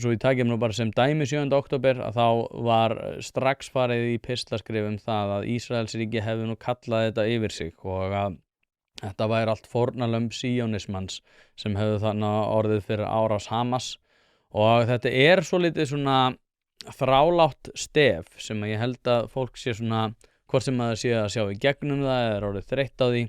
svo ég taki nú bara sem dæmi 7. október að þá var strax farið í pislaskrif það að Ísraelsríki hefði nú kallað þetta yfir sig og að þetta væri allt fórnarlömb síónismans sem hefðu þannig orðið fyrir árás Hamas og þetta er svolítið svona þrálátt stef sem ég held að fólk sé svona hvort sem maður sé að sjá í gegnum það eða er orðið þreytt á því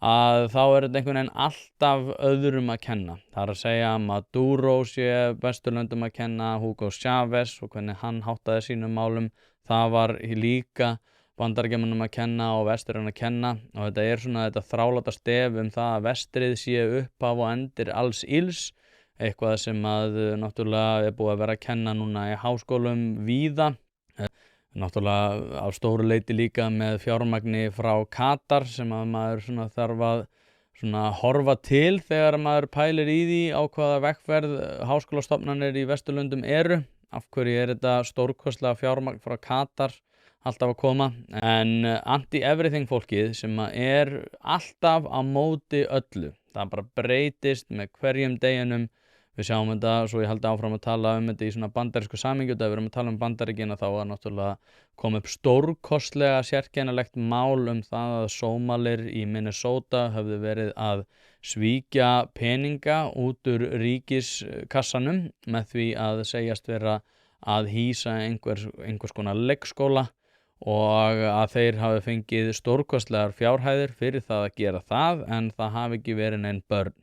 að þá er þetta einhvern veginn alltaf öðrum að kenna. Það er að segja að Maduro sé Vesturlöndum að kenna, Hugo Chávez og hvernig hann háttaði sínum málum, það var líka Bandaríkjamönnum að kenna og Vesturinn að kenna og þetta er svona þetta þráláta stef það að Vestrið sé upphaf og endir alls ills, eitthvað sem að náttúrulega er búið að vera að kenna núna í háskólum víða. Náttúrulega á stóru leyti líka með fjármagni frá Katar sem að maður svona þarf að svona horfa til þegar maður pælir í því á hvaða vegferð háskólastofnanir í Vesturlöndum eru. Af hverju er þetta stórkostlega fjármagn frá Katar alltaf að koma? En anti-everything fólkið sem er alltaf á móti öllu. Það bara breytist með hverjum deginum. Við sjáum þetta, svo ég haldi áfram að tala þetta í svona bandarísku samhengi, þegar við erum að tala Bandaríkina þá var náttúrulega komið upp stórkostlega sérkennilegt mál það að Sómalir í Minnesota höfðu verið að svíkja peninga út úr ríkiskassanum með því að segjast vera að hýsa einhvers konar leikskóla og að þeir hafi fengið stórkostlegar fjárhæðir fyrir það að gera það en það hafi ekki verið nein börn.